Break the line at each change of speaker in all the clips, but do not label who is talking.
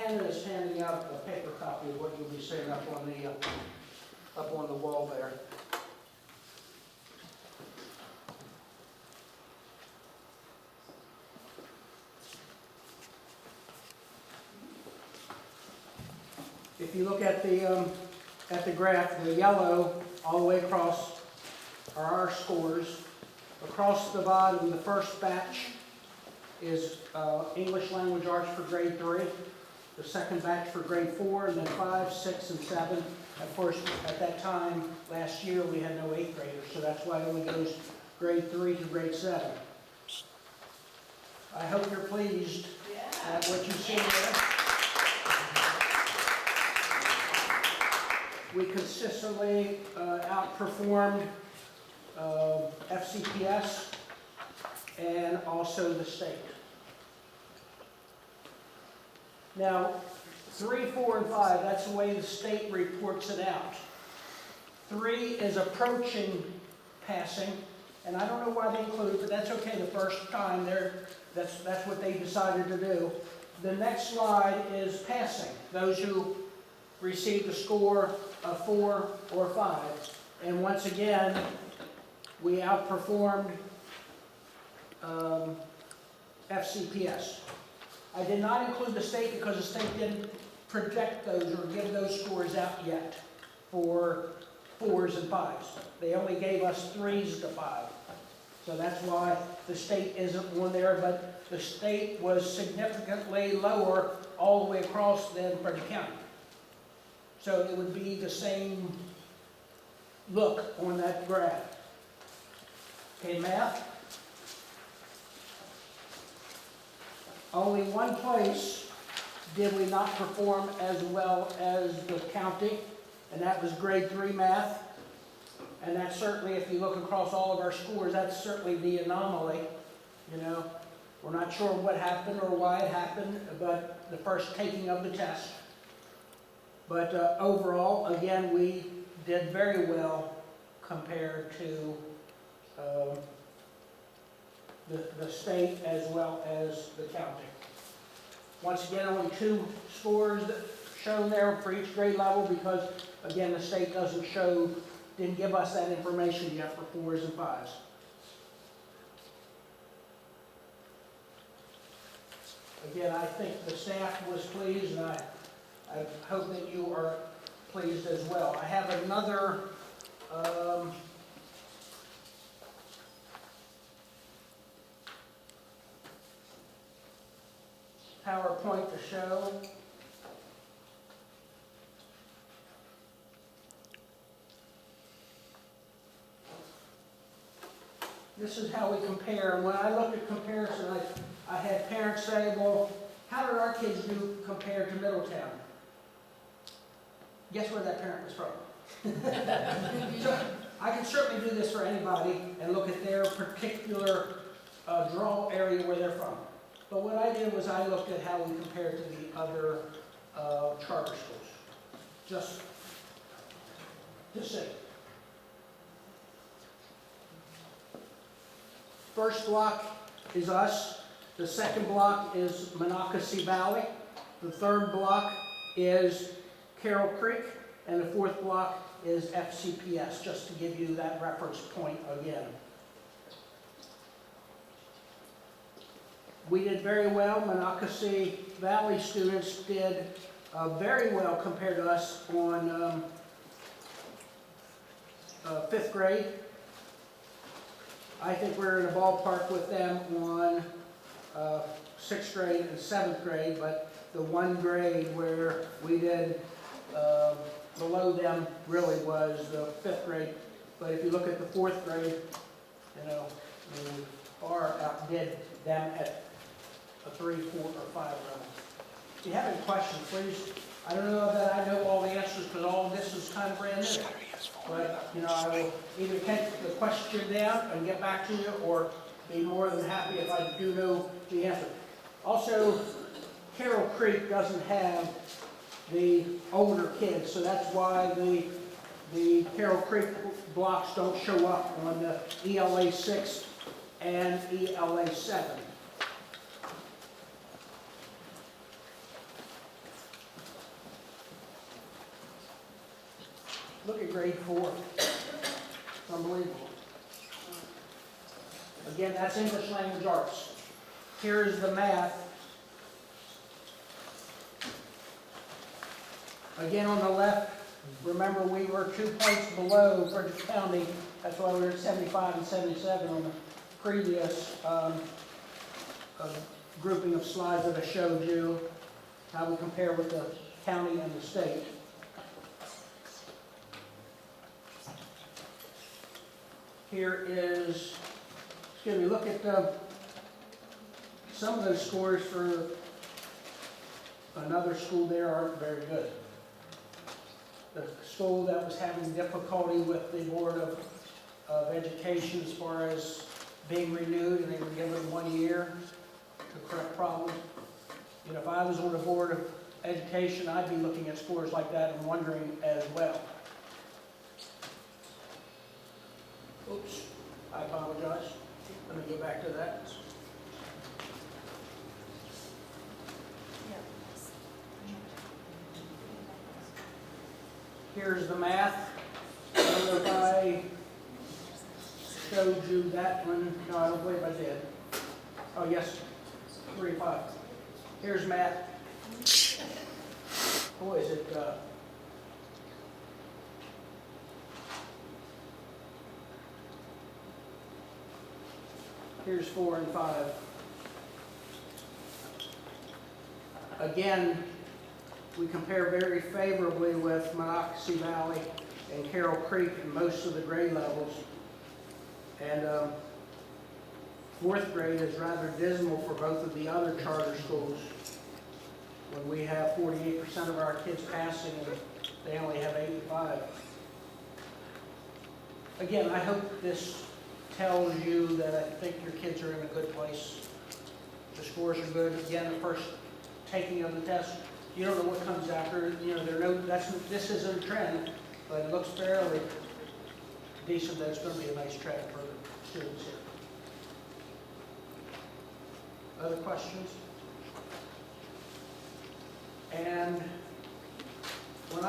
Shannon is handing out a paper copy of what you'll be seeing up on the wall there. If you look at the graph, the yellow all the way across are our scores. Across the bottom, the first batch is English Language Arts for grade 3, the second batch for grade 4, and then 5, 6, and 7. Of course, at that time, last year, we had no 8th graders, so that's why it only goes grade 3 to grade 7. I hope you're pleased at what you see there. We consistently outperformed FCPS and also the state. Now, 3, 4, and 5, that's the way the state reports it out. 3 is approaching passing, and I don't know why they include it, but that's okay the first time that's what they decided to do. The next slide is passing, those who received a score of 4 or 5. And once again, we outperformed FCPS. I did not include the state because the state didn't project those or give those scores out yet for 4s and 5s. They only gave us 3s to 5. So that's why the state isn't on there, but the state was significantly lower all the way across than Frederick County. So it would be the same look on that graph. Okay, math. Only one place did we not perform as well as the county, and that was grade 3 math. And that's certainly, if you look across all of our scores, that's certainly the anomaly. You know, we're not sure what happened or why it happened, but the first taking of the test. But overall, again, we did very well compared to the state as well as the county. Once again, only 2 scores shown there for each grade level because, again, the state didn't give us that information yet for 4s and 5s. Again, I think the staff was pleased, and I hope that you are pleased as well. I have another PowerPoint to show. This is how we compare. And when I look at comparison, I had parents say, well, how did our kids do compared to Middletown? Guess where that parent was from? So I can certainly do this for anybody and look at their particular draw area where they're from. But what I did was I looked at how we compared to the other charter schools, just to see. First block is us. The second block is Monocacy Valley. The third block is Carroll Creek. And the fourth block is FCPS, just to give you that reference point again. We did very well. Monocacy Valley students did very well compared to us on 5th grade. I think we're in a ballpark with them on 6th grade and 7th grade, but the one grade where we did below them really was the 5th grade. But if you look at the 4th grade, you know, we far outdid them at a 3, 4, or 5 level. If you have any questions, please. I don't know that I know all the answers because all of this is kind of brand new. But, you know, I will either take the question down and get back to you or be more than happy if I do know the answer. Also, Carroll Creek doesn't have the older kids, so that's why the Carroll Creek blocks don't show up on the ELA 6 and ELA 7. Look at grade 4. It's unbelievable. Again, that's English language arts. Here's the math. Again, on the left, remember we were 2 points below Frederick County. That's why we were at 75 and 77 on the previous grouping of slides that I showed you, how we compare with the county and the state. Here is, excuse me, look at some of those scores for another school there aren't very good. The school that was having difficulty with the Board of Education as far as being renewed, and they were given 1 year to correct problems. You know, if I was on the Board of Education, I'd be looking at scores like that and wondering as well. Oops, I apologize. Let me go back to that. Here's the math. I don't know if I showed you that one. No, I don't believe I did. Oh, yes, 3 and 5. Here's math. Boy, is it... Here's 4 and 5. Again, we compare very favorably with Monocacy Valley and Carroll Creek in most of the grade levels. And 4th grade is rather dismal for both of the other charter schools, when we have 48% of our kids passing and they only have 85. Again, I hope this tells you that I think your kids are in a good place. The scores are good. Again, the first taking of the test, you don't know what comes after. You know, this isn't a trend, but it looks fairly decent that it's going to be a nice trend for the students here. Other questions? And when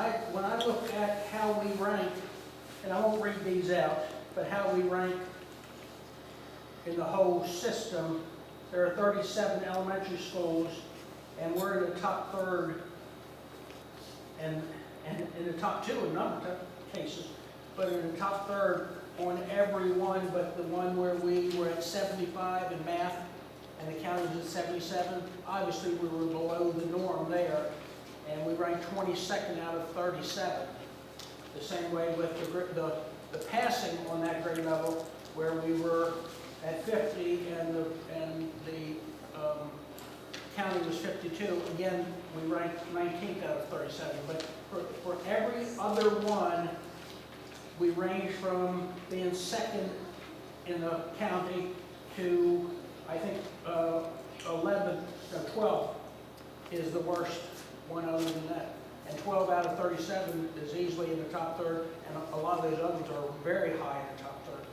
I look at how we rank, and I won't read these out, but how we rank in the whole system, there are 37 elementary schools, and we're in the top 3rd, and in the top 2 in a number of cases, but in the top 3rd on every one but the one where we were at 75 in math, and the county was at 77. Obviously, we were below the norm there, and we ranked 22nd out of 37. The same way with the passing on that grade level, where we were at 50 and the county was 52. Again, we ranked 19th out of 37. But for every other one, we range from being 2nd in the county to, I think, 12 is the worst one other than that. And 12 out of 37 is easily in the top 3rd, and a lot of those others are very high in the top 3rd.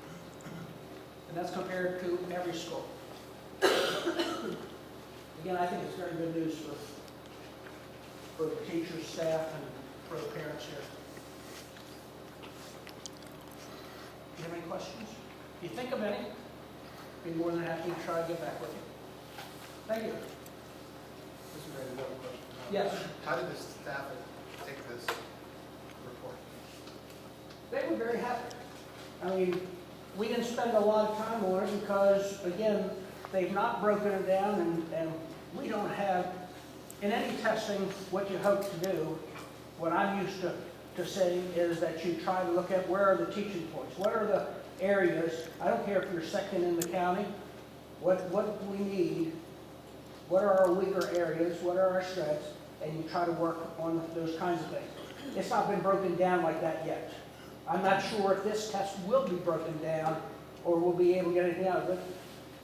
And that's compared to every school. Again, I think it's very good news for the teachers, staff, and for the parents here. Do you have any questions? If you think of any, I'd be more than happy to try to get back with you. Thank you.
Mr. Ray, another question.
Yes.
How did the staff take this report?
They were very happy. I mean, we didn't spend a lot of time on it because, again, they've not broken it down, and we don't have, in any testing, what you hope to do. What I'm used to saying is that you try to look at where are the teaching points, what are the areas. I don't care if you're 2nd in the county, what do we need, what are our weaker areas, what are our strengths, and you try to work on those kinds of things. It's not been broken down like that yet. I'm not sure if this test will be broken down or we'll be able to get anything out of it.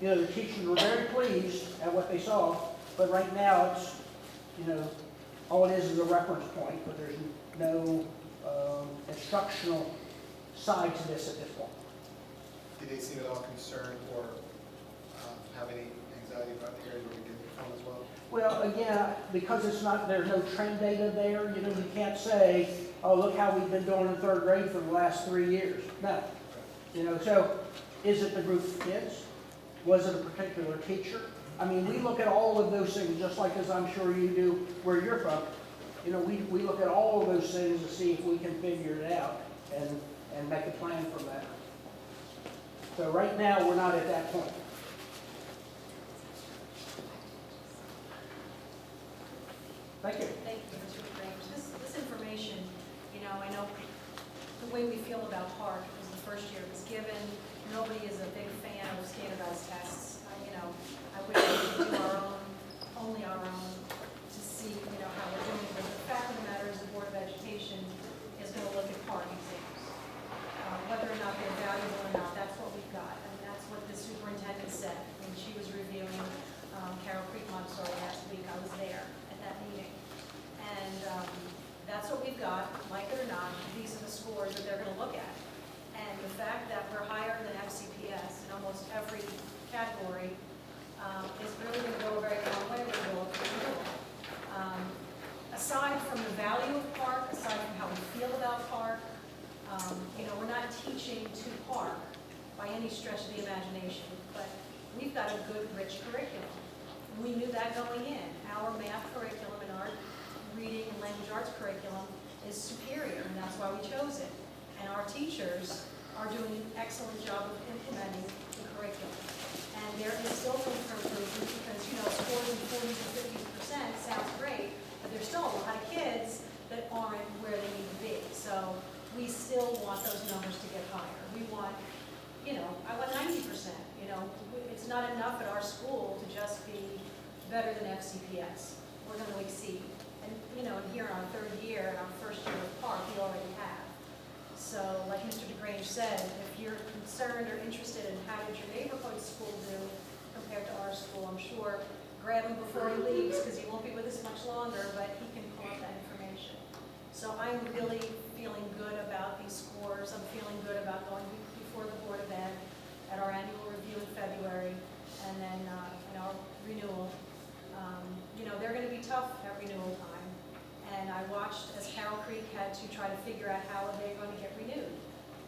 You know, the teachers were very pleased at what they saw, but right now it's, you know, all it is a reference point, but there's no instructional side to this at this point.
Did they seem at all concerned or have any anxiety about the areas where we didn't from as well.
Well, again, because it's not, there's no trend data there, you know, you can't say, oh, look how we've been doing in third grade for the last 3 years. No. You know, so is it the group of kids? Was it a particular teacher? I mean, we look at all of those things, just like as I'm sure you do where you're from. You know, we look at all of those things to see if we can figure it out and make a plan from that. So right now, we're not at that point. Thank you.
Thank you, Mr. Grange. This information, you know, I know the way we feel about Park was the first year it was given. Nobody is a big fan of standardized tests. You know, I wish we could do only our own, to see, you know, how we're doing. But the fact of the matter is the Board of Education is going to look at Park exams. Whether or not they're valuable or not, that's what we've got. And that's what the superintendent said when she was reviewing Carroll Creek Montessori last week. I was there at that meeting. And that's what we've got, like it or not. These are the scores that they're going to look at. And the fact that we're higher than FCPS in almost every category is really going to go a very long way with the local renewal. Aside from the value of Park, aside from how we feel about Park, you know, we're not teaching to Park by any stretch of the imagination, but we've got a good, rich curriculum. We knew that going in. Our math curriculum and our reading and language arts curriculum is superior, and that's why we chose it. And our teachers are doing an excellent job of implementing the curriculum. And there is still room for improvement because, you know, scores in 40 to 50% sounds great, but there's still a lot of kids that aren't where they need to be. So we still want those numbers to get higher. We want, you know, I want 90%. You know, it's not enough at our school to just be better than FCPS. We're going to exceed. And, you know, here in our third year, in our first year of Park, we already have. So, like Mr. DeGrange said, if you're concerned or interested in how did your neighborhood school do compared to our school, I'm sure grab him before he leaves because he won't be with us much longer, but he can pull up that information. So I'm really feeling good about these scores. I'm feeling good about going before the Board of Ed at our annual review in February and then in our renewal. You know, they're going to be tough at renewal time. And I watched as Carroll Creek had to try to figure out how they're going to get renewed.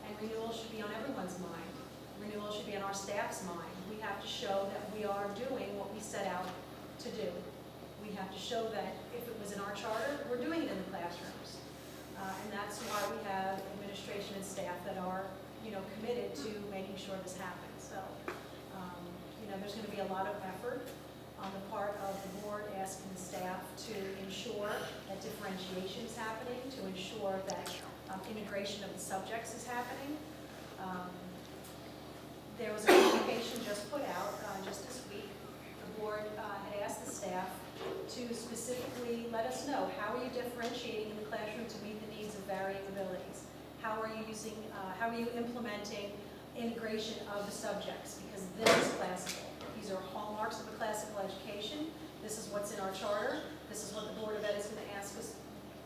And renewal should be on everyone's mind. Renewal should be on our staff's mind. We have to show that we are doing what we set out to do. We have to show that if it was in our charter, we're doing it in the classrooms. And that's why we have administration and staff that are, you know, committed to making sure this happens. So, you know, there's going to be a lot of effort on the part of the board asking the staff to ensure that differentiation is happening, to ensure that integration of the subjects is happening. There was a communication just put out just this week. The board had asked the staff to specifically let us know how are you differentiating in the classroom to meet the needs of varying abilities. How are you using, how are you implementing integration of the subjects? Because this is classical. These are hallmarks of a classical education. This is what's in our charter. This is what the Board of Ed is going to ask us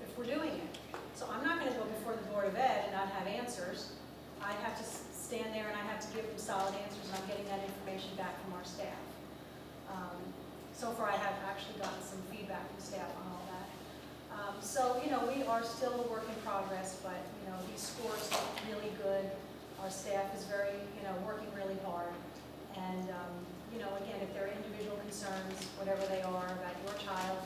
if we're doing it. So I'm not going to go before the Board of Ed and not have answers. I have to stand there and I have to give them solid answers, and I'm getting that information back from our staff. So far I have actually gotten some feedback from staff on all that. So, you know, we are still a work in progress, but, you know, these scores look really good. Our staff is very, you know, working really hard. And, you know, again, if there are individual concerns, whatever they are about your child,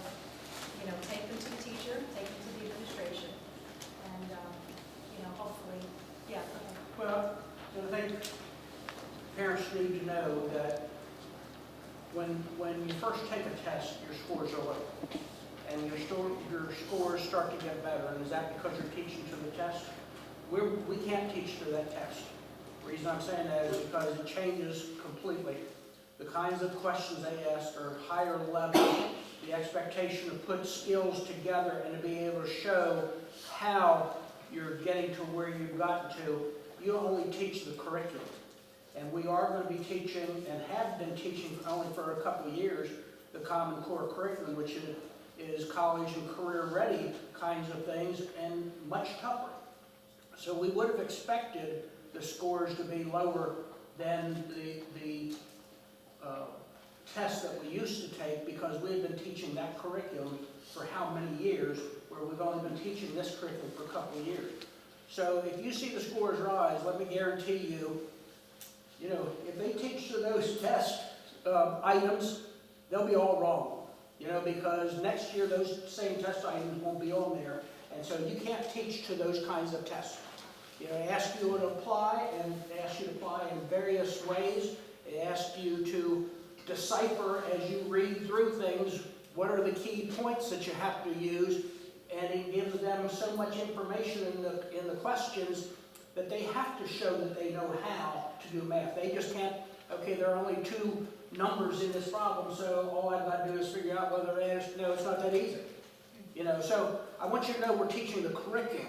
you know, take them to the teacher, take them to the administration, and, you know, hopefully, yeah.
Well, I think parents need to know that when you first take a test, your scores are low. And your scores start to get better. And is that because you're teaching to the test? We can't teach to that test. The reason I'm saying that is because it changes completely. The kinds of questions they ask are higher level. The expectation to put skills together and to be able to show how you're getting to where you've gotten to. You only teach the curriculum. And we are going to be teaching, and have been teaching only for a couple of years, the Common Core curriculum, which is college and career ready kinds of things, and much tougher. So we would have expected the scores to be lower than the test that we used to take because we've been teaching that curriculum for how many years, where we've only been teaching this curriculum for a couple of years. So if you see the scores rise, let me guarantee you, if they teach to those test items, they'll be all wrong, because next year those same test items won't be on there. And so you can't teach to those kinds of tests. They ask you to apply, and they ask you to apply in various ways. They ask you to decipher as you read through things, what are the key points that you have to use, and it gives them so much information in the questions that they have to show that they know how to do math. They just can't, okay, there are only 2 numbers in this problem, so all I've got to do is figure out whether it is. No, it's not that easy. So I want you to know we're teaching the curriculum.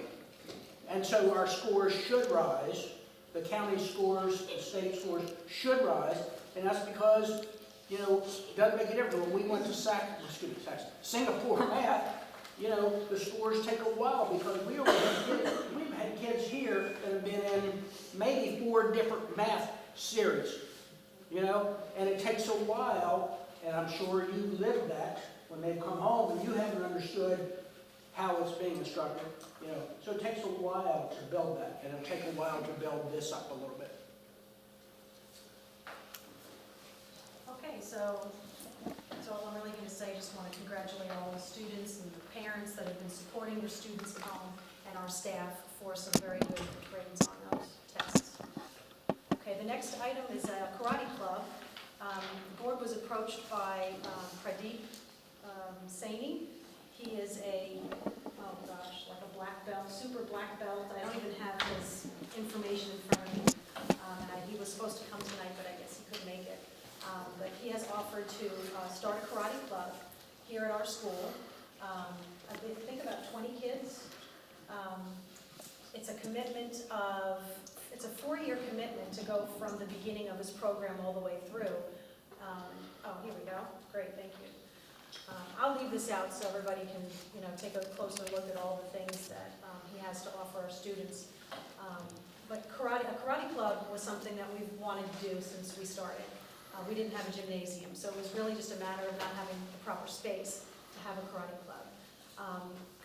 And so our scores should rise. The county scores, the state scores should rise. And that's because, it doesn't make a difference. When we went to Singapore math, the scores take a while because we've had kids here that have been in maybe 4 different math series, and it takes a while, and I'm sure you lived that when they've come home and you haven't understood how it's being instructed, so it takes a while to build that, and it'll take a while to build this up a little bit.
Okay, so that's all I'm really going to say. Just want to congratulate all the students and the parents that have been supporting their students at home and our staff for some very good grades on those tests. Okay, the next item is a karate club. The board was approached by Frederick Saini. He is like a black belt, super black belt. I don't even have his information in front of me. He was supposed to come tonight, but I guess he couldn't make it. But he has offered to start a karate club here at our school. I think about 20 kids. It's a 4-year commitment to go from the beginning of his program all the way through. Here we go. Great, thank you. I'll leave this out so everybody can, take a closer look at all the things that he has to offer our students. But a karate club was something that we've wanted to do since we started. We didn't have a gymnasium, so it was really just a matter of not having the proper space to have a karate club.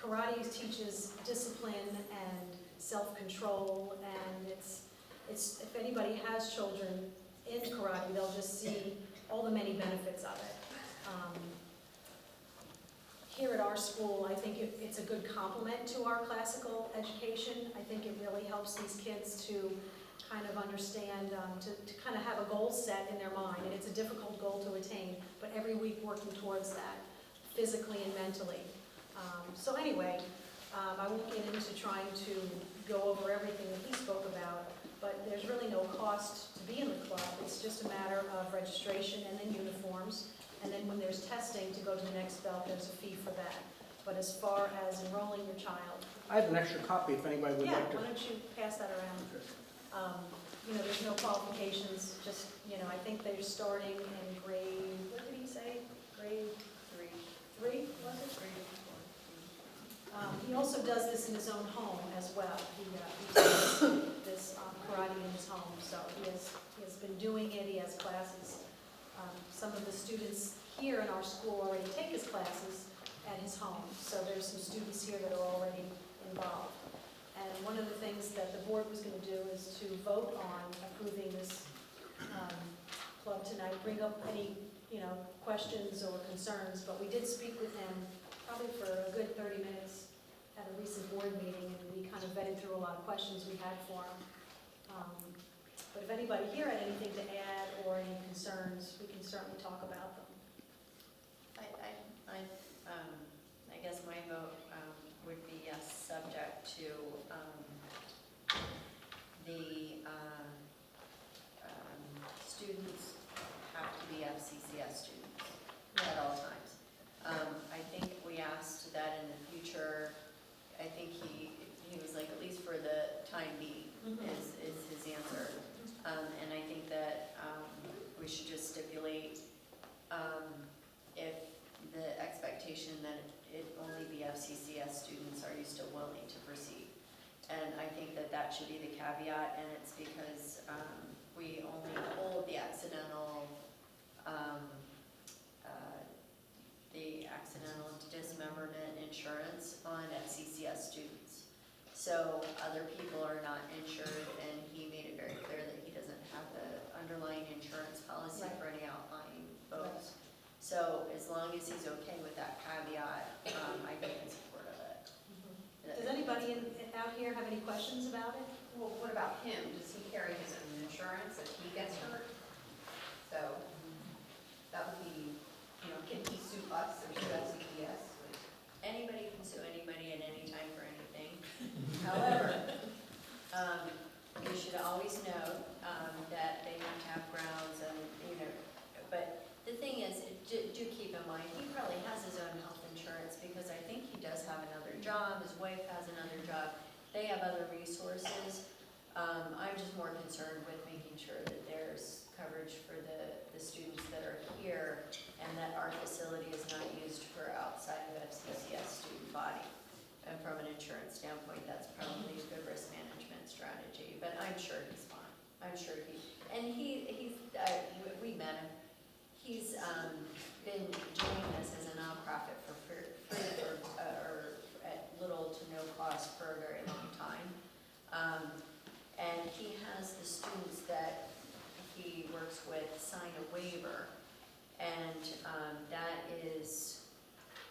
Karate teaches discipline and self-control, and it's if anybody has children in karate, they'll just see all the many benefits of it. Here at our school, I think it's a good complement to our classical education. I think it really helps these kids to kind of understand, to kind of have a goal set in their mind, and it's a difficult goal to attain, but every week working towards that, physically and mentally. So anyway, I won't get into trying to go over everything that he spoke about, but there's really no cost to be in the club. It's just a matter of registration and then uniforms, and then when there's testing to go to the next belt, there's a fee for that. But as far as enrolling your child...
I have an extra copy if anybody would like to.
Yeah, why don't you pass that around? There's no qualifications, just, I think they're starting in grade, what did he say? Grade 3, was it? He also does this in his own home as well. He does this karate in his home, so he has been doing it, he has classes. Some of the students here in our school already take his classes at his home, so there's some students here that are already involved. And one of the things that the board was going to do is to vote on approving this club tonight, bring up any, questions or concerns, but we did speak with him probably for a good 30 minutes at a recent board meeting, and we kind of vetted through a lot of questions we had for him. But if anybody here had anything to add or any concerns, we can certainly talk about them.
I guess my vote would be yes, subject to the students have to be FCCS students at all times. I think we asked that in the future. I think he was like, at least for the time being, is his answer. And I think that we should just stipulate if the expectation that it only be FCCS students, are you still willing to proceed? And I think that should be the caveat, and it's because we only hold the accidental the accidental dismemberment insurance on FCCS students. So other people are not insured, and he made it very clear that he doesn't have the underlying insurance policy
Right.
for any outlying folks. So as long as he's okay with that caveat, I think in support of it.
Does anybody out here have any questions about it?
Well, what about him? Does he carry his own insurance if he gets hurt? So that would be, can he sue us or sue FCPS?
Anybody can sue anybody at any time for anything. However, you should always know that they have to have grounds and, but the thing is, do keep in mind, he probably has his own health insurance because I think he does have another job, his wife has another job, they have other resources. I'm just more concerned with making sure that there's coverage for the students that are here and that our facility is not used for outside of FCCS student body. And from an insurance standpoint, that's probably a good risk management strategy, but I'm sure he's fine. I'm sure we met him. He's been doing this as a nonprofit for free or at little to no cost for a very long time. And he has the students that he works with sign a waiver, and that is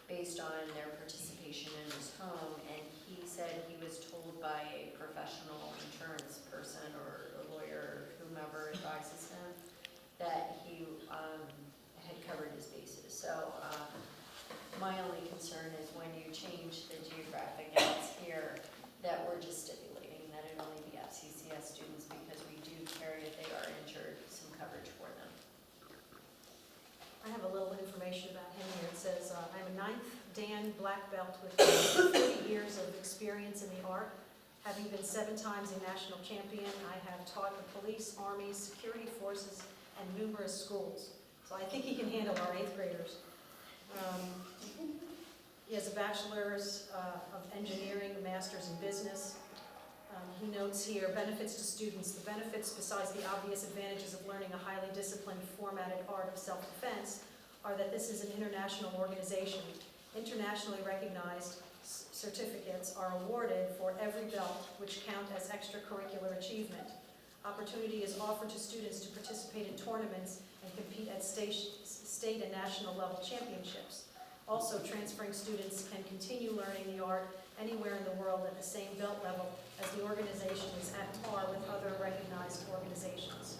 based on their participation in his home, and he said he was told by a professional insurance person or a lawyer, whomever advises him, that he had covered his bases. So my only concern is when you change the geographic limits here, that we're just stipulating that it only be FCCS students because we do carry, if they are injured, some coverage for them.
I have a little information about him here. It says, I'm a 9th Dan black belt with 40 years of experience in the art. Having been 7 times a national champion, I have taught the police, army, security forces, and numerous schools. So I think he can handle our 8th graders. He has a bachelor's of engineering, a master's in business. He notes here, benefits to students. The benefits, besides the obvious advantages of learning a highly disciplined, formatted art of self-defense, are that this is an international organization. Internationally recognized certificates are awarded for every belt, which count as extracurricular achievement. Opportunity is offered to students to participate in tournaments and compete at state and national level championships. Also, transferring students can continue learning the art anywhere in the world at the same belt level, as the organization is at par with other recognized organizations.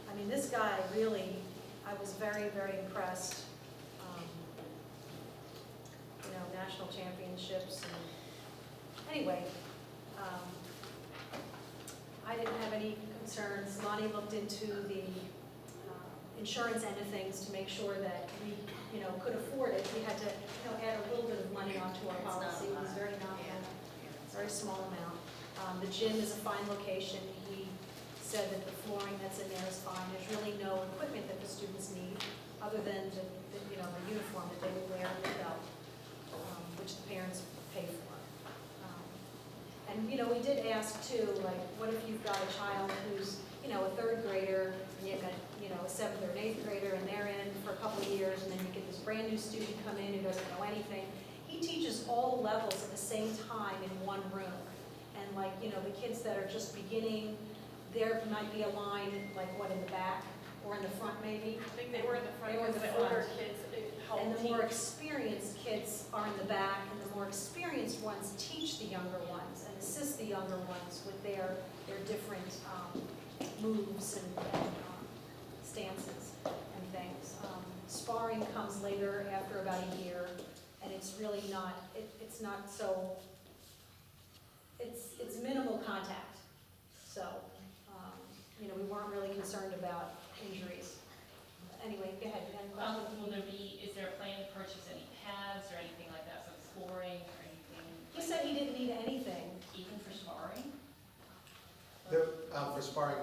I mean, this guy really, I was very, very impressed. National championships. And anyway, I didn't have any concerns. Lonnie looked into the insurance end of things to make sure that we, could afford it. We had to, add a little bit of money onto our policy. It was very nominal, very small amount. The gym is a fine location. He said that the flooring that's in there is fine. There's really no equipment that the students need, other than the uniform that they would wear and the belt, which the parents pay for. And we did ask too, like, what if you've got a child who's, a 3rd grader, and you've got, a 7th or an 8th grader, and they're in for a couple of years, and then you get this brand new student come in who doesn't know anything. He teaches all the levels at the same time in one room. And like, the kids that are just beginning, there might be a line, like what, in the back or in the front maybe?
I think they were in the front,
They were in
because
the
the older
front.
kids help
And the more
teach.
experienced kids are in the back, and the more experienced ones teach the younger ones and assist the younger ones with their different moves and stances and things. Sparring comes later, after about a year, and it's really not, it's not so, it's minimal contact. So, we weren't really concerned about injuries. Anyway, go ahead, you had a question?
Is there a plan to purchase any pads or anything like that for the flooring or anything?
He said he didn't need anything.
Even for sparring?
For sparring,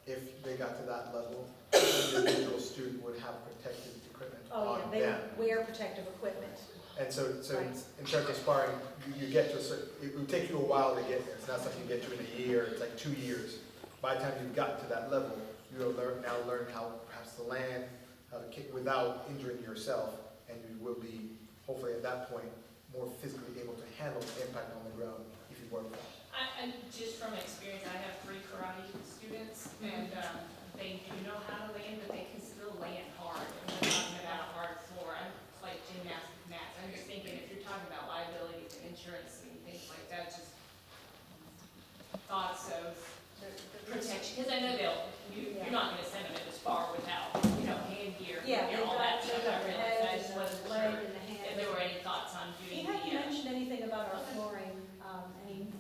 if they got to that level, the individual student would have protective equipment
Oh,
on
yeah, they
them.
would wear protective equipment.
And so
Right.
in terms of sparring, you get to a certain, it would take you a while to get there. It's not something you get to in a year, it's like 2 years. By the time you've gotten to that level, you'll now learn how perhaps to land, without injuring yourself, and you will be, hopefully at that point, more physically able to handle the impact on the ground if you were to fall.
I just from experience, I have 3 karate students, and they do know how to land, but they can still land hard. And we're talking about a hard floor, I'm like gymnastic mats. I'm just thinking, if you're talking about liability to insurance and things like that, just thoughts of protection, because I know you're not gonna send them as far without, hand gear,
Yeah,
all that
they've
stuff.
got
I
the
realize, I
head,
just
the
wasn't
leg,
sure
and the
if
hand.
there were any thoughts on
He
doing
hadn't
the,
mentioned anything about our flooring,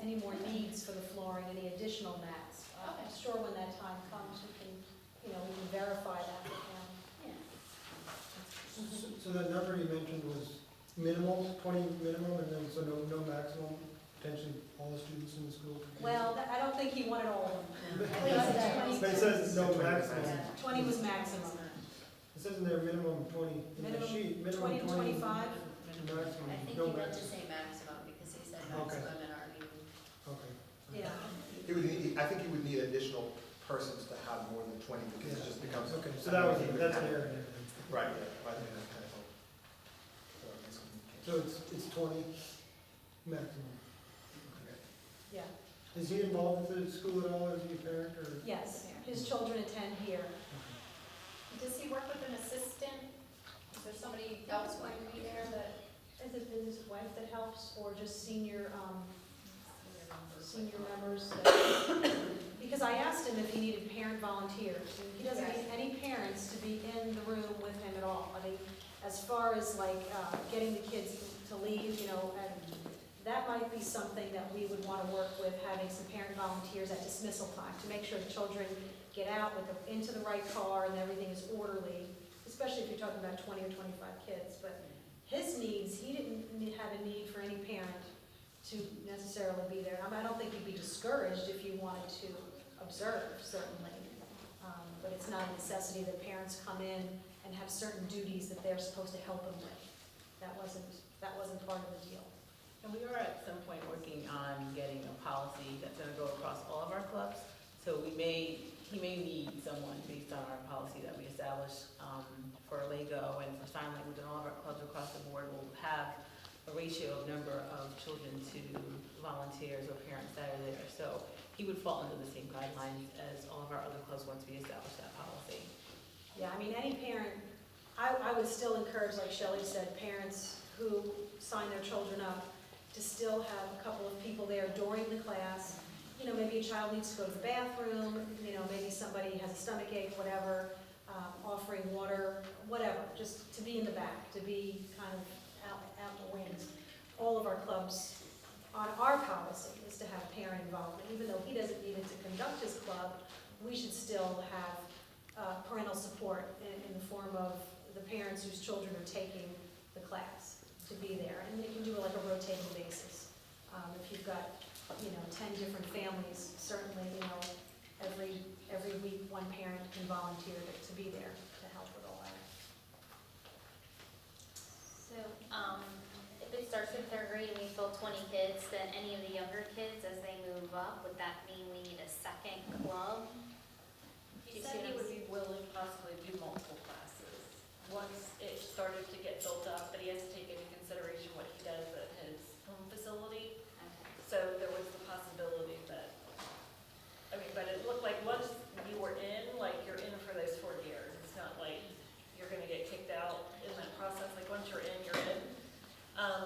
any more needs for the flooring, any additional mats. I'm sure when that time comes, we can verify that with him.
So that number you mentioned was minimal, 20 minimum, and then so no maximum, potentially all the students in the school? could be-
Well, I don't think he wanted all of them.
But it says no maximum.
20 was maximum.
It says in there minimum 20, in the
Minimum
sheet,
20 to 25?
Maximum,
I think
no
he meant to
maximum.
say maximum, because he said
Okay.
maximum in our meeting.
Okay.
Yeah.
I think you would need additional persons to have more than 20, because it just becomes.
Okay, so that's an error there.
Right, yeah, I think that's kind of.
So it's 20 maximum. Okay.
Yeah,
Is he involved with the school at all, is he a parent, or?
yes. His children attend here.
Does he work with an assistant? Is there somebody else going to be there that?
Is it his wife that helps, or just senior members? Because I asked him if he needed parent volunteers. And he doesn't need any parents to be in the room with him at all. I mean, as far as like getting the kids to leave, and that might be something that we would want to work with, having some parent volunteers at dismissal time to make sure the children get out into the right car and everything is orderly, especially if you're talking about 20 or 25 kids. But his needs, he didn't have a need for any parent to necessarily be there. I don't think you'd be discouraged if you wanted to observe, certainly. But it's not a necessity that parents come in and have certain duties that they're supposed to help them with. That wasn't part of the deal.
And we are at some point working on getting a policy that's gonna go across all of our clubs. So he may need someone based on our policy that we established for Lego and for sign language, and all of our clubs across the board will have a ratio of number of children to volunteers or parents that are there. So he would fall under the same guidelines as all of our other clubs once we establish that policy.
Yeah, I mean, any parent, I would still encourage, like Shelley said, parents who sign their children up to still have a couple of people there during the class. Maybe a child needs to go to the bathroom, maybe somebody has a stomach ache, whatever, offering water, whatever, just to be in the back, to be kind of out in the wings. All of our clubs, on our policy, is to have parent involvement. Even though he doesn't need it to conduct his club, we should still have parental support in the form of the parents whose children are taking the class to be there. And they can do it like a rotating basis. If you've got 10 different families, certainly, every week one parent can volunteer to be there to help with all that.
So, if it starts in 3rd grade and we fill 20 kids, then any of the younger kids, as they move up, would that mean we need a second club?
He said he would be willing to possibly do multiple classes once it started to get built up, but he has to take into consideration what he does at his home facility. So there was the possibility that, but it looked like once you were in, like you're in for those 4 years. It's not like you're gonna get kicked out in that process, like once you're in, you're in.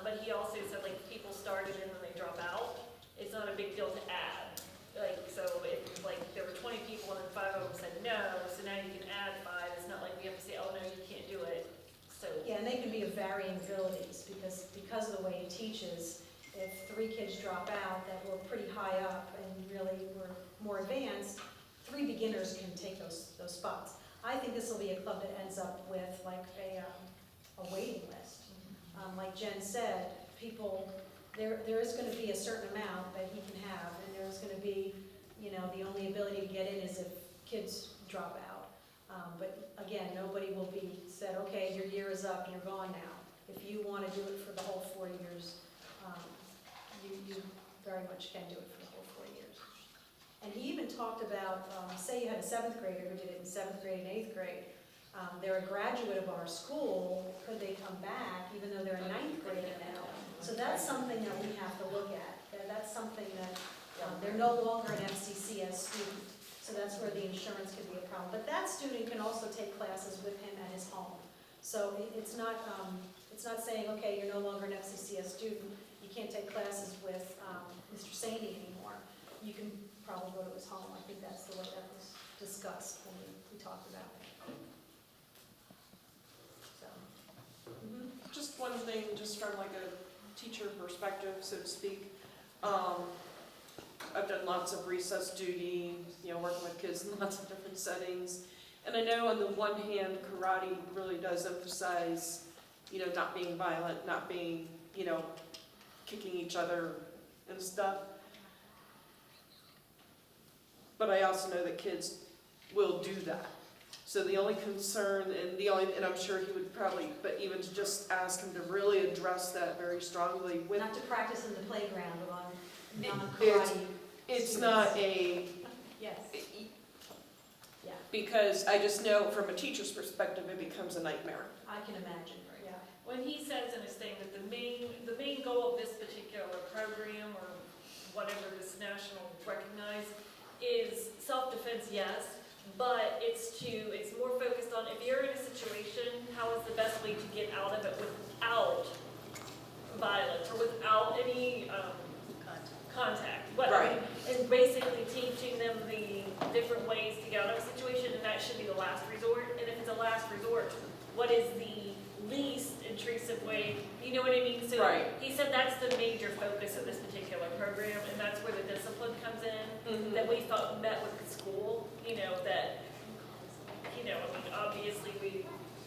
But he also said like if people started in and they drop out, it's not a big deal to add. Like, so if like there were 20 people and then 5 of them said no, so now you can add 5. It's not like we have to say, oh no, you can't do it. So.
Yeah, and they can be of varying abilities because of the way he teaches. If 3 kids drop out that were pretty high up and really were more advanced, 3 beginners can take those spots. I think this will be a club that ends up with like a waiting list. Like Jen said, there is going to be a certain amount that he can have, and there's going to be, the only ability to get in is if kids drop out. But again, nobody will be said, okay, your year is up, you're gone now. If you want to do it for the whole 4 years, you very much can do it for the whole 4 years. And he even talked about, say you had a 7th grader who did it in 7th grade and 8th grade, They're a graduate of our school, could they come back, even though they're a ninth grader now? So that's something that we have to look at. That's something that, they're no longer an FCCS student. So that's where the insurance could be a problem. But that student can also take classes with him at his home. So it's not saying, okay, you're no longer an FCCS student, you can't take classes with Mr. Saney anymore. You can probably go to his home. I think that's the way that was discussed when we talked about it. So.
Just one thing, just from like a teacher perspective, so to speak. I've done lots of recess duty, working with kids in lots of different settings. And I know on the one hand, karate really does emphasize, not being violent, not being, kicking each other and stuff. But I also know that kids will do that. So the only concern, and I'm sure he would probably, but even to just ask him to really address that very strongly with.
Not to practice in the playground on non-karate.
It's
students.
not a.
Yes. Yeah,
Because I just know from a teacher's perspective, it becomes a nightmare.
I can imagine, yeah.
When he says in his thing that the main goal of this particular program, or whatever this national recognized, is self-defense, yes, but it's more focused on if you're in a situation, how is the best way to get out of it without violence or without any contact.
Right.
And basically teaching them the different ways to get out of a situation, and that should be the last resort. And if it's a last resort, what is the least intrusive way? You know what I mean? So
Right.
he said that's the major focus of this particular program, and that's where the discipline comes in, that we thought met with the school, that, obviously we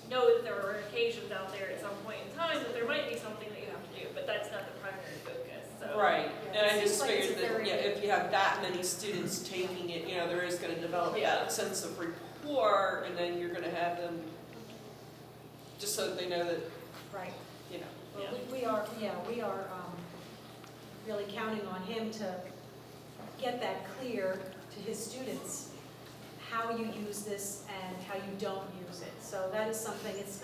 know that there are occasions out there at some point in time that there might be something that you have to do, but that's not the primary focus, so.
Right,
Yeah,
and
it
I
seems
just
like it's
figured that,
very-
if you have that many students taking it, there is gonna develop
Yeah.
that sense of rapport, and then you're gonna have them, just so that they know that,
Right. Well,
Yeah.
we are really counting on him to get that clear to his students, how you use this and how you don't use it. So that is something, it's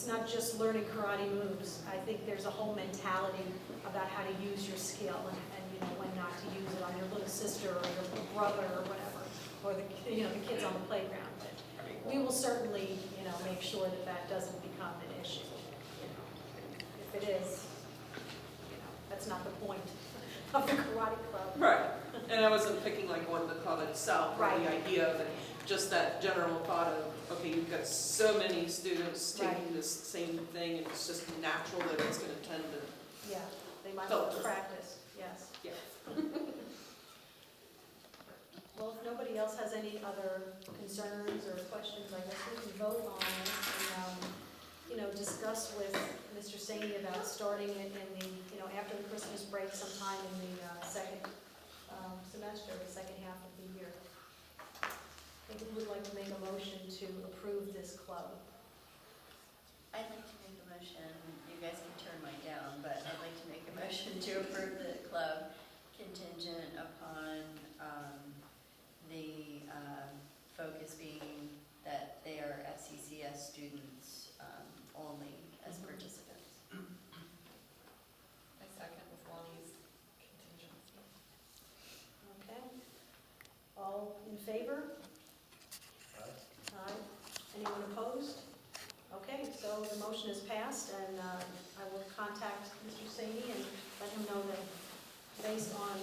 not just learning karate moves. I think there's a whole mentality about how to use your skill and when not to use it on your little sister or your brother or whatever, or the kids on the playground. But we will certainly, make sure that doesn't become an issue. If it is, that's not the point of the karate club.
right, and I wasn't picking like one, the club itself, or
Right.
the idea of it, just that general thought of, okay, you've got so many students taking
Right.
this same thing, and it's just natural that it's gonna tend to,
Yeah, they might want to
Filter.
practice, yes.
yeah.
Well, if nobody else has any other concerns or questions, I guess we can vote on it and, discuss with Mr. Saney about starting it in the, after the Christmas break sometime in the second semester, the second half of the year. I think we would like to make a motion to approve this club.
I'd like to make a motion, you guys can turn mine down, but I'd like to make a motion to approve the club contingent upon the focus being that they are FCCS students only as participants.
I second with Lonnie's contingency.
Okay. All in favor? Aye. Anyone opposed? Okay, so the motion is passed, and I will contact Mr. Saney and let him know that based on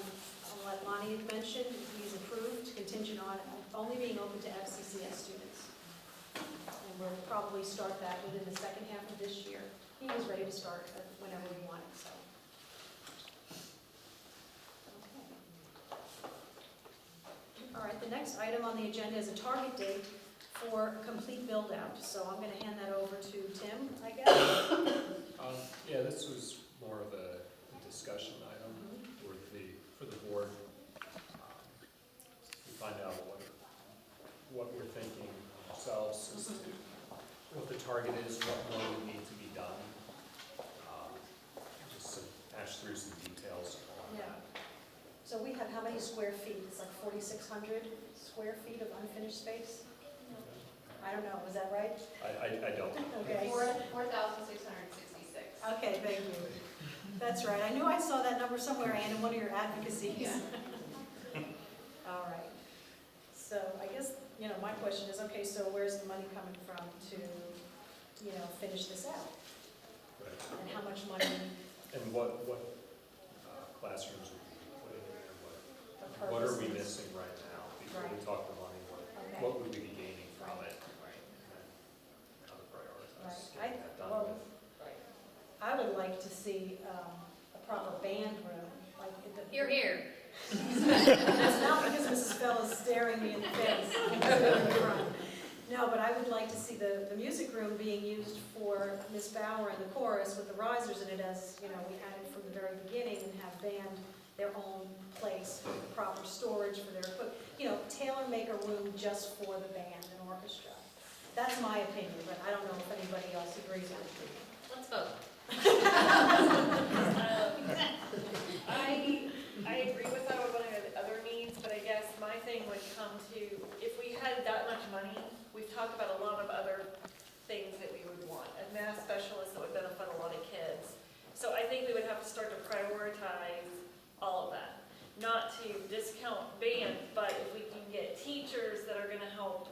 what Lonnie had mentioned, he's approved, contingent on only being open to FCCS students. And we'll probably start that within the second half of this year. He was ready to start whenever we wanted, so. Okay. All right, the next item on the agenda is a target date for complete build-out. So I'm going to hand that over to Tim, I guess.
Yeah, this was more of a discussion item for the board. To find out what we're thinking ourselves as to what the target is, what more would need to be done. Just to hash through some details on
Yeah.
that.
So we have how many square feet? It's like 4,600 square feet of unfinished space? I don't know, was that right?
I don't.
Okay.
4,666.
Okay, thank you. That's right. I knew I saw that number somewhere, Ann, in one of your advocacies.
Yeah.
All right. So I guess, my question is, okay, so where's the money coming from to, finish this out?
Right.
And how much money
And what classrooms are we putting in there? What are we missing right now? Before we
Right.
talk the money,
Okay.
what would we be gaining from
Right.
it? And then how to prioritize
Right.
getting that done
Well,
with.
I would like to see a proper band room, like at the.
Here, here.
It's not because Mrs. Bell is staring me in the face. No, but I would like to see the music room being used for Miss Bauer and the chorus with the risers in it, as, we had it from the very beginning, and have band their own place with proper storage for their equipment. Tailor-make a room just for the band and orchestra. That's my opinion, but I don't know if anybody else agrees with me.
Let's vote.
I agree with that with one of the other needs, but I guess my thing would come to, if we had that much money, we've talked about a lot of other things that we would want. A math specialist that would benefit a lot of kids. So I think we would have to start to prioritize all of that. Not to discount band, but if we can get teachers that are gonna help,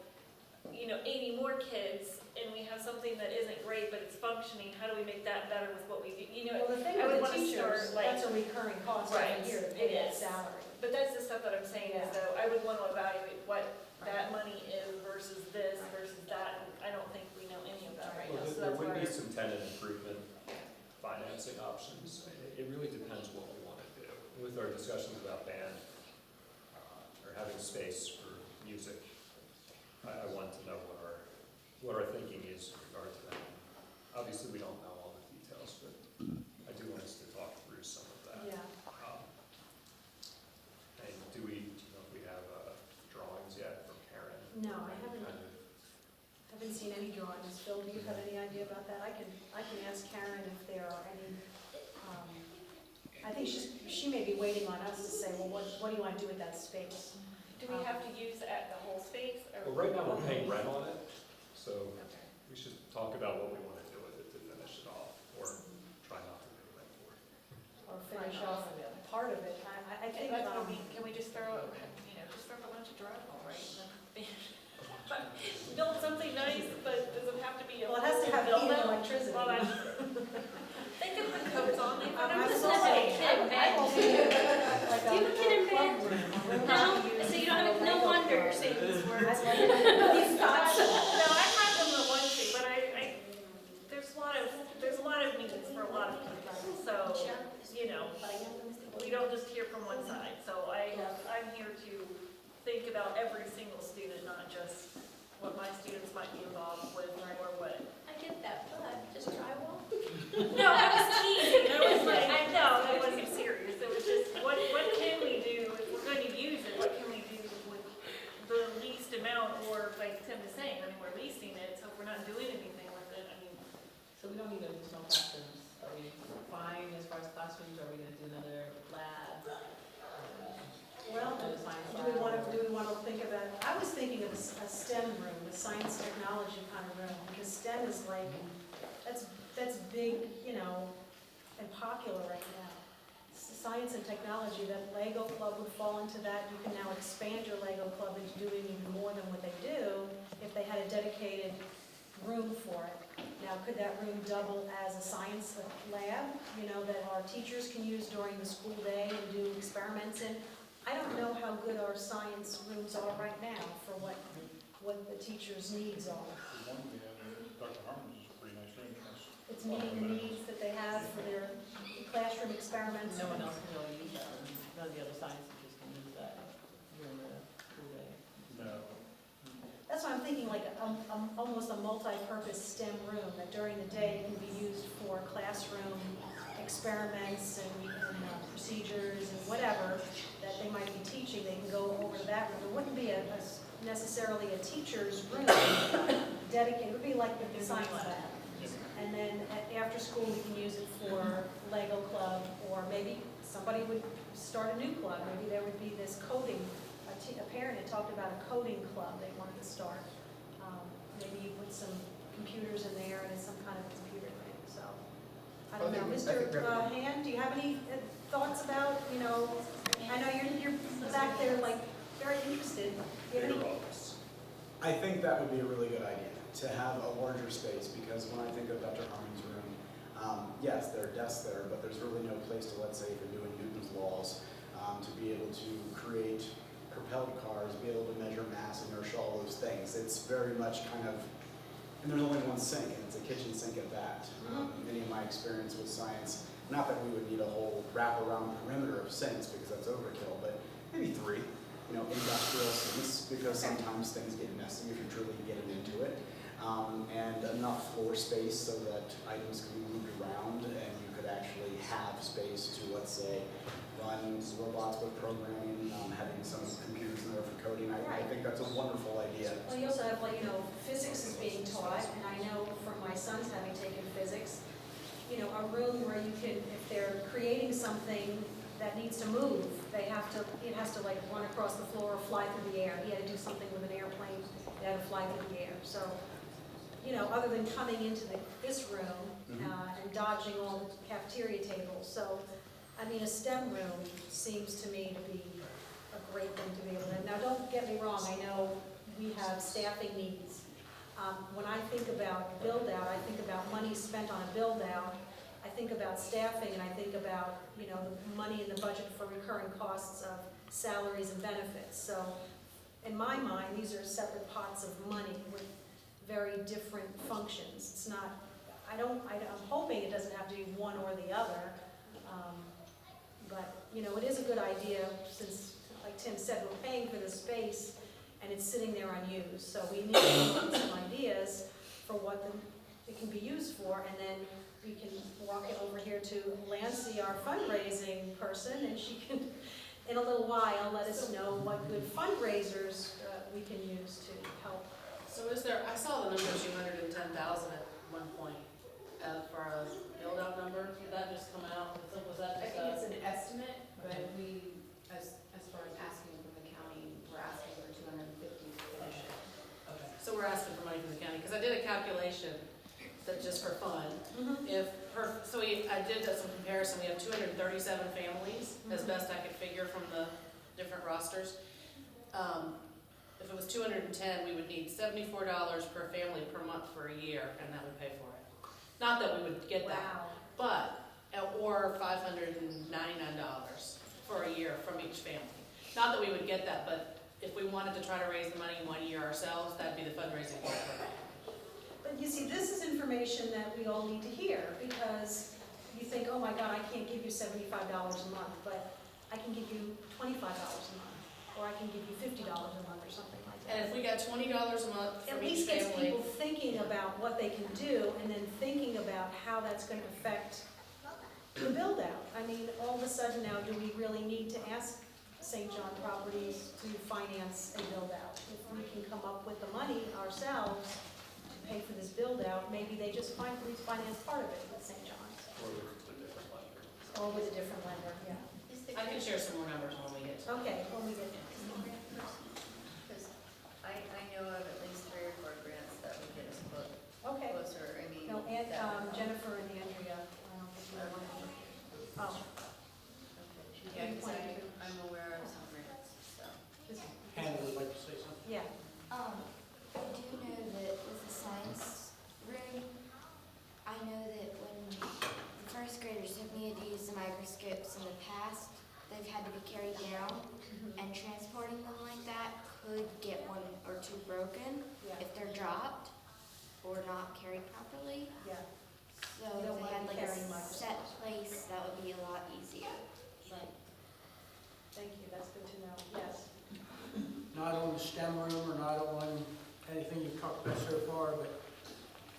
80 more kids, and we have something that isn't great, but it's functioning, how do we make that better with what we do?
Well, the thing
I would
with the
wanna
teachers,
start, like-
that's a recurring cost
Right,
every year to
it
pay that
is.
salary.
But that's the stuff that I'm saying is
Yeah.
though, I would want to evaluate what that money is versus this versus that. And I don't think we know any of that right
Well,
now, so
there
that's
would
why.
be some tenant improvement financing options. It really depends what we want to do. With our discussions about band, or having space for music, I want to know what our thinking is in regard to that. Obviously, we don't know all the details, but I do want us to talk through some of that.
Yeah.
And do we know if we have drawings yet from Karen?
No, I
Any
haven't.
kind of-
Haven't seen any drawings. Phil, do you have any idea about that? I can ask Karen if there are any, I think she may be waiting on us to say, well, what do you want to do with that space?
Do we have to use the whole space or?
Well, right now, we're paying rent on it, so
Okay.
we should talk about what we want to do with it to finish it off, or try not to pay rent for it.
Or finish off part of it? I think,
Can we just throw, just throw a bunch of drywall, right? And then build something nice, but does it have to be a?
well, it has to have
build
heat and
out?
electricity.
Well, that's true. They could put coats on, they could.
I'm
just
so
saying.
I've also like
Do you have a kid in bed?
club room, a room
No,
to use
so you don't have,
for
no
Lego
wonder you're
club.
saying these words.
I'd like these thoughts.
No, I have them the one thing, but there's a lot of needs for a lot of people, so, we don't just hear from one side. So I'm here to think about every single student, not just what my students might be involved with or what.
I get that, but just drywall?
No, I was teasing, I was like, no, that wasn't serious, it was just, what can we do, if we're going to use it, what can we do with the least amount, or like Tim was saying, we're leasing it, so if we're not doing anything with it,
So we don't need additional classrooms. Are we fine as far as classrooms? Are we gonna do another lab?
Well,
Another science
do we want
lab?
to think of that? I was thinking of a STEM room, a science technology kind of room, because STEM is like, that's big, and popular right now. Science and technology, that Lego club would fall into that. You can now expand your Lego club into doing even more than what they do if they had a dedicated room for it. Now, could that room double as a science lab, that our teachers can use during the school day and do experiments in? I don't know how good our science rooms are right now for what the teachers' needs are.
The one we have in Dr. Harmon's is a pretty nice room.
It's meeting the needs that they have for their classroom experiments.
No one else can really use that. None of the other science teachers can use that during the school day.
No.
That's why I'm thinking like almost a multi-purpose STEM room that during the day can be used for classroom experiments and procedures and whatever that they might be teaching. They can go over to that room. It wouldn't be necessarily a teacher's room dedicated. It would be like the science lab. And then after school, we can use it for Lego club, or maybe somebody would start a new club. Maybe there would be this coding. A parent had talked about a coding club they wanted to start. maybe you put some computers in there and it's some kind of a computer thing, so. I
Well,
don't
I
know,
think- I think we
Mr.
have to-
Hand, do you have any thoughts about, you know, I know you're back there like very interested. Do you have
Bigger
any?
office.
I think that would be a really good idea, to have a larger space, because when I think of Dr. Harmon's room, yes, there are desks there, but there's really no place to, let's say, if you're doing Newton's laws, to be able to create propelled cars, be able to measure mass, inertia, all those things. It's very much kind of, and there's only one sink, and it's a kitchen sink at that. Many of my experience with science, not that we would need a whole wraparound perimeter of sinks, because that's overkill, but maybe 3. You know, industrial sinks, because sometimes things get messy if you're truly getting into it. And enough floor space so that items can be moved around and you could actually have space to, let's say, run robots with programming, having some computers in there for coding. I think that's a wonderful idea.
Well, you also have, like, you know, physics is being taught, and I know from my sons having taken physics, you know, a room where you can, if they're creating something that needs to move, it has to like run across the floor or fly through the air. He had to do something with an airplane, it had to fly through the air. So, you know, other than coming into this room and dodging all the cafeteria tables. So, I mean, a STEM room seems to me to be a great thing to be able to. Now, don't get me wrong, I know we have staffing needs. When I think about build-out, I think about money spent on a build-out. I think about staffing, and I think about, you know, the money in the budget for recurring costs of salaries and benefits. So, in my mind, these are separate pots of money with very different functions. It's not, I'm hoping it doesn't have to be one or the other. But, you know, it is a good idea since, like Tim said, we're paying for the space and it's sitting there unused. So we need to come up with some ideas for what it can be used for, and then we can walk it over here to Lancy, our fundraising person, and she can, in a little while, let us know what good fundraisers we can use to help.
So is there, I saw the number 210,000 at one point for a build-out number. Did that just come out? Was that
I
just
think it's an estimate, but we, as far as asking from the county, we're asking for 250 to finish it.
Okay, so we're asking for money from the county, because I did a calculation that just for fun. I did some comparison. We have 237 families, as best I could figure from the different rosters. If it was 210, we would need $74 per family per month for a year, and that would pay for it. Not that we would get that, but, or $599 for a year from each family. Not that we would get that, but if we wanted to try to raise the money in 1 year ourselves, that'd be the fundraising part for it.
But you see, this is information that we all need to hear, because you think, oh my God, I can't give you $75 a month, but I can give you $25 a month, or I can give you $50 a month, or something like that.
And if we got $20 a month
At
from each
least gets
family,
people thinking about what they can do, and then thinking about how that's going to affect the build-out. I mean, all of a sudden now, do we really need to ask St. John Properties to finance a build-out? If we can come up with the money ourselves to pay for this build-out, maybe they just finance part of it with St. John's.
Or with a different lender.
Or with a different lender, yeah.
I can share some more numbers when we get to it.
Okay, when we get there.
Because I know of at least 3 or 4 grants that would get us
Okay.
closer, I mean.
No, and
that-
Jennifer and Andrea, oh,
Yeah, because I'm aware of some grants, so.
Hannah would like to say something.
yeah.
I do know that with the science room, I know that when the first graders took me to use the microscopes in the past, they've had to be carried down, and transporting them like that could get 1 or 2 broken
Yeah.
if they're dropped or not carried properly.
Yeah.
So
You don't
if they
want
had
to
like
carry
a
microscopes.
set place, that would be a lot easier.
Thank you, that's good to know, yes.
Not on the STEM room or not on anything you've talked about so far, but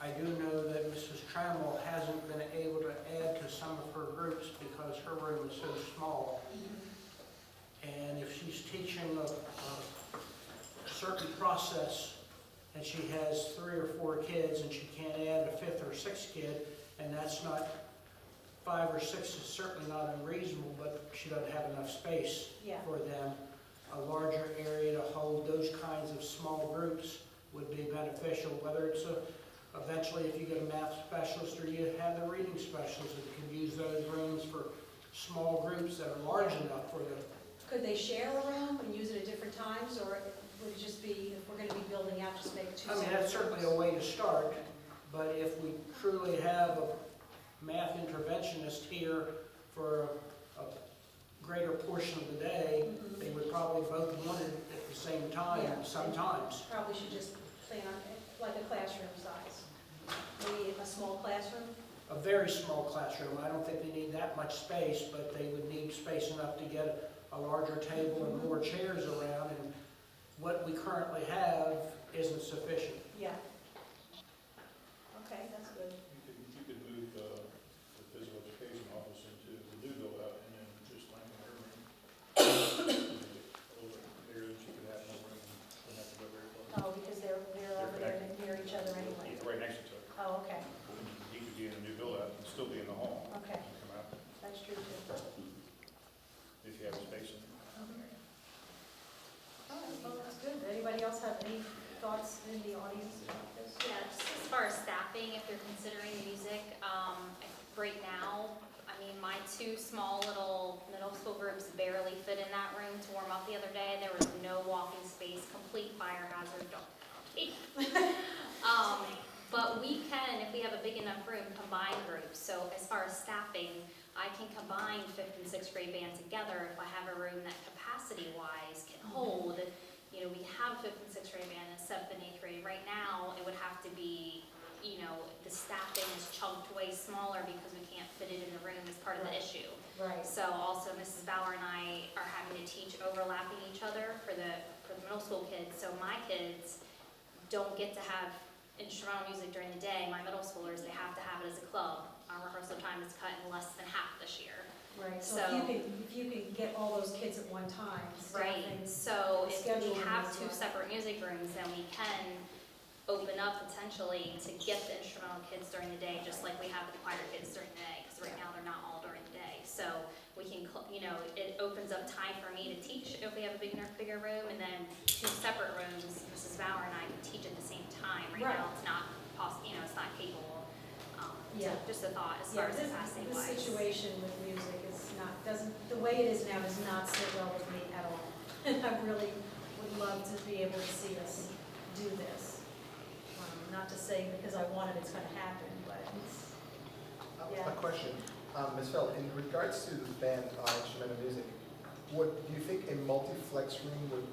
I do know that Mrs. Trammell hasn't been able to add to some of her groups because her room is so small. And if she's teaching a certain process and she has 3 or 4 kids and she can't add a 5th or 6th kid, and that's not, 5 or 6 is certainly not unreasonable, but she doesn't have enough space
Yeah.
for them. A larger area to hold those kinds of small groups would be beneficial, whether it's eventually if you get a math specialist or you have the reading specialist that can use those rooms for small groups that are large enough for the.
Could they share a room and use it at different times, or would it just be, if we're gonna be building out, just make two
I mean,
separate
that's certainly a
rooms?
way to start, but if we truly have a math interventionist here for a greater portion of the day,
Mhm.
they would probably both want it at the same time
Yeah.
sometimes.
Probably should just plan on, like a classroom size, maybe a small classroom.
A very small classroom, I don't think they need that much space, but they would need space enough to get a larger table and more chairs around, and what we currently have isn't sufficient.
Yeah. Okay, that's good.
You could move the physical education office into the new build out and then just like in her room. A little bit bigger, she could have more room, wouldn't have to go very close.
Oh, because they're over there near each other anyway.
Yeah, right next to each other.
Oh, okay,
He could be in the new build out and still be in the hall.
okay,
And come out
that's true too.
if you have space in there.
All right, well, that's good. Anybody else have any thoughts in the audience about this?
Yeah, just as far as staffing, if you're considering music, right now, I mean, my two small little middle school groups barely fit in that room to warm up the other day. There was no walking space, complete fire hazard. But we can, if we have a big enough room, combine groups. So as far as staffing, I can combine 5th and 6th grade band together if I have a room that capacity-wise can hold. You know, we have 5th and 6th grade band and 7th and 8th grade. Right now, it would have to be, you know, the staffing is chunked way smaller because we can't fit it in the room as part of the issue.
Right.
So also Mrs. Bauer and I are having to teach overlapping each other for the middle school kids. So my kids don't get to have instrumental music during the day. My middle schoolers, they have to have it as a club. Our rehearsal time is cut in less than half this year.
Right, so
So-
if you can get all those kids at one time,
Right,
staffing.
so if we
scheduling
have
is
two
right.
separate music rooms, then we can open up potentially to get the instrumental kids during the day, just like we have the choir kids during the day, because right now they're not all during the day. So we can, you know, it opens up time for me to teach if we have a bigger room, and then two separate rooms, Mrs. Bauer and I can teach at the same time. Right
Right.
now, it's not you know, it's not capable.
Yeah.
So just a thought as
Yeah,
far as
this
capacity
this
wise.
situation with music is not, the way it is now does not sit well with me at all. And I really would love to be able to see us do this. Not to say because I want it, it's gonna happen, but it's, Yeah.
A question, Ms. Feld, in regards to the band instrumental music, do you think a multi-flex room would